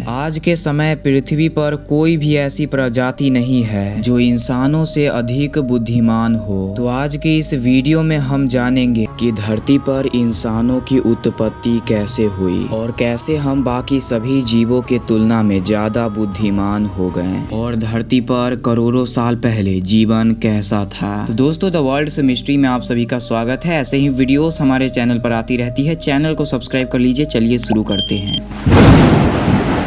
आज के समय पृथ्वी पर कोई भी ऐसी प्रजाति नहीं है जो इंसानों से अधिक बुद्धिमान हो। तो आज के इस वीडियो में हम जानेंगे कि धरती पर इंसानों की उत्पत्ति कैसे हुई और कैसे हम बाकी सभी जीवों के तुलना में ज्यादा बुद्धिमान हो गए और धरती पर करोड़ों साल पहले जीवन कैसा था। तो दोस्तों, द वर्ल्ड्स मिस्ट्री में आप सभी का स्वागत है। ऐसे ही वीडियोस हमारे चैनल पर आती रहती है। चैनल को सब्सक्राइब कर लीजिए। चलिए शुरू करते हैं।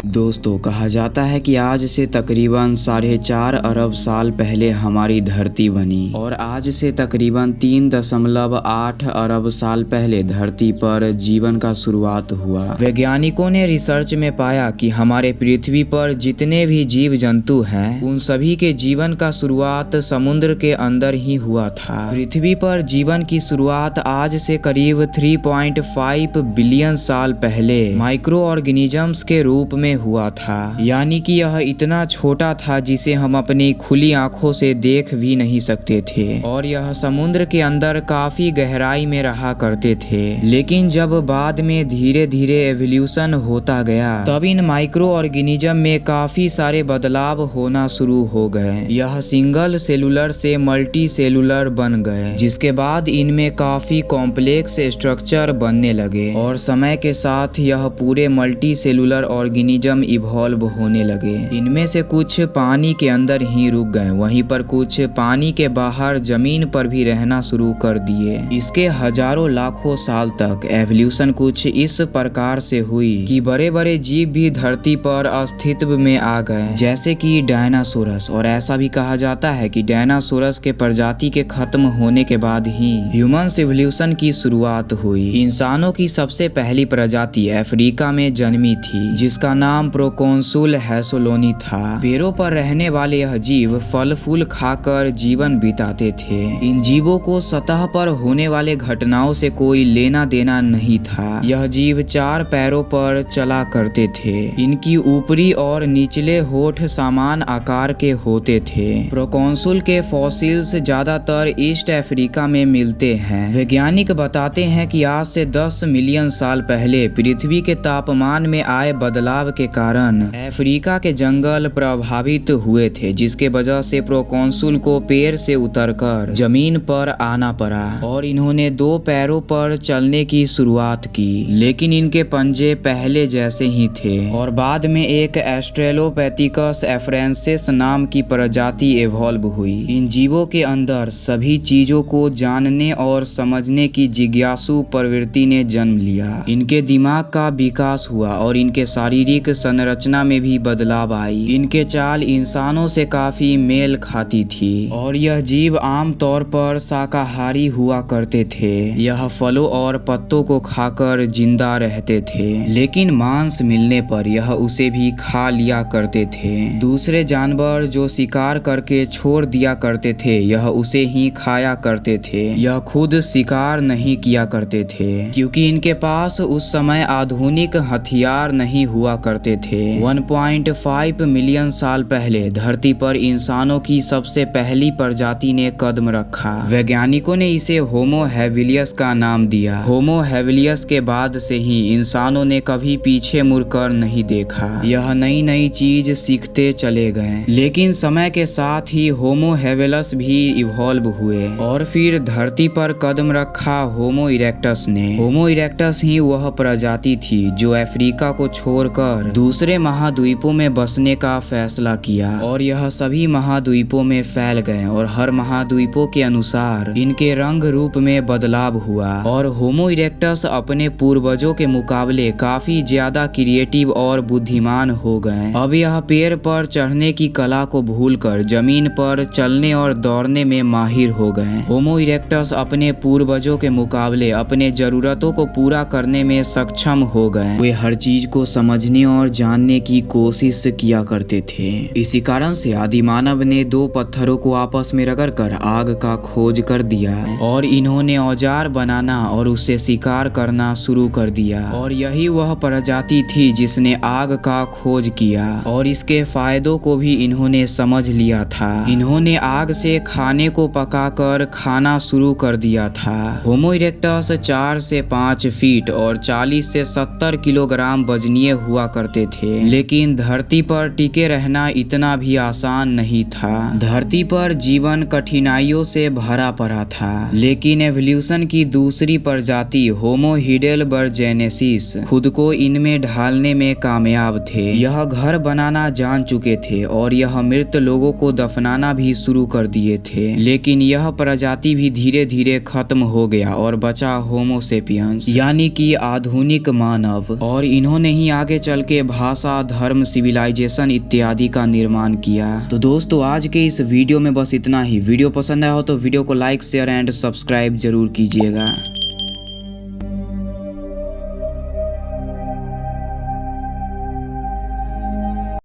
दोस्तों, कहा जाता है कि आज से तकरीबन 4.5 अरब साल पहले हमारी धरती बनी और आज से तकरीबन 3.8 अरब साल पहले धरती पर जीवन का शुरुआत हुआ। वैज्ञानिकों ने रिसर्च में पाया कि हमारे पृथ्वी पर जितने भी जीव जंतु हैं उन सभी के जीवन का शुरुआत समुद्र के अंदर ही हुआ था। पृथ्वी पर जीवन की शुरुआत आज से करीब 3.5 बिलियन साल पहले माइक्रो ऑर्गेनिजम्स के रूप में हुआ था, यानी कि यह इतना छोटा था जिसे हम अपनी खुली आंखों से देख भी नहीं सकते थे और यह समुद्र के अंदर काफी गहराई में रहा करते थे। लेकिन जब बाद में धीरे धीरे एवोल्यूशन होता गया तब इन माइक्रो ऑर्गेनिज्म में काफी सारे बदलाव होना शुरू हो गए। यह सिंगल सेलुलर से मल्टी सेलुलर बन गए, जिसके बाद इनमें काफी कॉम्प्लेक्स स्ट्रक्चर बनने लगे और समय के साथ यह पूरे मल्टी सेलुलर ऑर्गेनिज्म इवॉल्व होने लगे। इनमें से कुछ पानी के अंदर ही रुक गए, वहीं पर कुछ पानी के बाहर जमीन पर भी रहना शुरू कर दिए। इसके हजारों लाखों साल तक एवोल्यूशन कुछ इस प्रकार से हुई कि बड़े बड़े जीव भी धरती पर अस्तित्व में आ गए, जैसे कि डायनासोरस। और ऐसा भी कहा जाता है कि डायनासोरस के प्रजाति के खत्म होने के बाद ही ह्यूमन एवोल्यूशन की शुरुआत हुई। इंसानों की सबसे पहली प्रजाति अफ्रीका में जन्मी थी, जिसका नाम प्रोकोंसुल हैसोलोनी था। पेड़ों पर रहने वाले यह जीव फल फूल खाकर जीवन बिताते थे। इन जीवों को सतह पर होने वाले घटनाओं से कोई लेना देना नहीं था। यह जीव 4 पैरों पर चला करते थे। इनकी ऊपरी और निचले होठ समान आकार के होते थे। प्रोकोंसुल के फॉसिल्स ज्यादातर ईस्ट अफ्रीका में मिलते हैं। वैज्ञानिक बताते हैं कि आज से 10 मिलियन साल पहले पृथ्वी के तापमान में आए बदलाव के कारण अफ्रीका के जंगल प्रभावित हुए थे, जिसके वजह से प्रोकोंसुल को पेड़ से उतरकर जमीन पर आना पड़ा और इन्होंने 2 पैरों पर चलने की शुरुआत की। लेकिन इनके पंजे पहले जैसे ही थे और बाद में एक एस्ट्रेलोपैथिकस एफ्रेंसिस नाम की प्रजाति इवॉल्व हुई। इन जीवों के अंदर सभी चीजों को जानने और समझने की जिज्ञासु प्रवृत्ति ने जन्म लिया। इनके दिमाग का विकास हुआ और इनके शारीरिक संरचना में भी बदलाव आई। इनके चाल इंसानों से काफी मेल खाती थी और यह जीव आम तौर पर शाकाहारी हुआ करते थे। यह फलों और पत्तों को खाकर जिंदा रहते थे, लेकिन मांस मिलने पर यह उसे भी खा लिया करते थे। दूसरे जानवर जो शिकार करके छोड़ दिया करते थे यह उसे ही खाया करते थे। यह खुद शिकार नहीं किया करते थे क्योंकि इनके पास उस समय आधुनिक हथियार नहीं हुआ करते थे। 1.5 मिलियन साल पहले धरती पर इंसानों की सबसे पहली प्रजाति ने कदम रखा। वैज्ञानिकों ने इसे होमो हैबिलियस का नाम दिया। होमो हैबिलियस के बाद से ही इंसानों ने कभी पीछे मुड़कर नहीं देखा। यह नई नई चीज सीखते चले गए, लेकिन समय के साथ ही होमो हैबिलियस भी इवॉल्व हुए और फिर धरती पर कदम रखा होमो इरेक्टस ने। होमो इरेक्टस ही वह प्रजाति थी जो अफ्रीका को छोड़कर दूसरे महाद्वीपों में बसने का फैसला किया और यह सभी महाद्वीपों में फैल गए और हर महाद्वीपों के अनुसार इनके रंग रूप में बदलाव हुआ और होमो इरेक्टस अपने पूर्वजों के मुकाबले काफी ज्यादा क्रिएटिव और बुद्धिमान हो गए। अब यह पेड़ पर चढ़ने की कला को भूलकर जमीन पर चलने और दौड़ने में माहिर हो गए। होमो इरेक्टस अपने पूर्वजों के मुकाबले अपने जरूरतों को पूरा करने में सक्षम हो गए। वे हर चीज को समझने और जानने की कोशिश किया करते थे। इसी कारण से आदिमानव ने 2 पत्थरों को आपस में रगड़कर आग का खोज कर दिया और इन्होंने औजार बनाना और उससे शिकार करना शुरू कर दिया और यही वह प्रजाति थी जिसने आग का खोज किया और इसके फायदों को भी इन्होंने समझ लिया था। इन्होंने आग से खाने को पकाकर खाना शुरू कर दिया था। होमो इरेक्टस 4 से 5 फीट और 40 से 70 किलोग्राम वजनीय हुआ करते करते थे। लेकिन धरती पर टिके रहना इतना भी आसान नहीं था। धरती पर जीवन कठिनाइयों से भरा पड़ा था, लेकिन एवोल्यूशन की दूसरी प्रजाति होमो heidelbergensis खुद को इनमें ढालने में कामयाब थे। यह घर बनाना जान चुके थे और यह मृत लोगों को दफनाना भी शुरू कर दिए थे। लेकिन यह प्रजाति भी धीरे धीरे खत्म हो गया और बचा होमो सेपियंस यानी कि आधुनिक मानव। और इन्होंने ही आगे चल के भाषा, धर्म, सिविलाइजेशन इत्यादि का निर्माण किया। तो दोस्तों आज के इस वीडियो में बस इतना ही। वीडियो पसंद आया हो तो वीडियो को लाइक, शेयर एंड सब्सक्राइब जरूर कीजिएगा।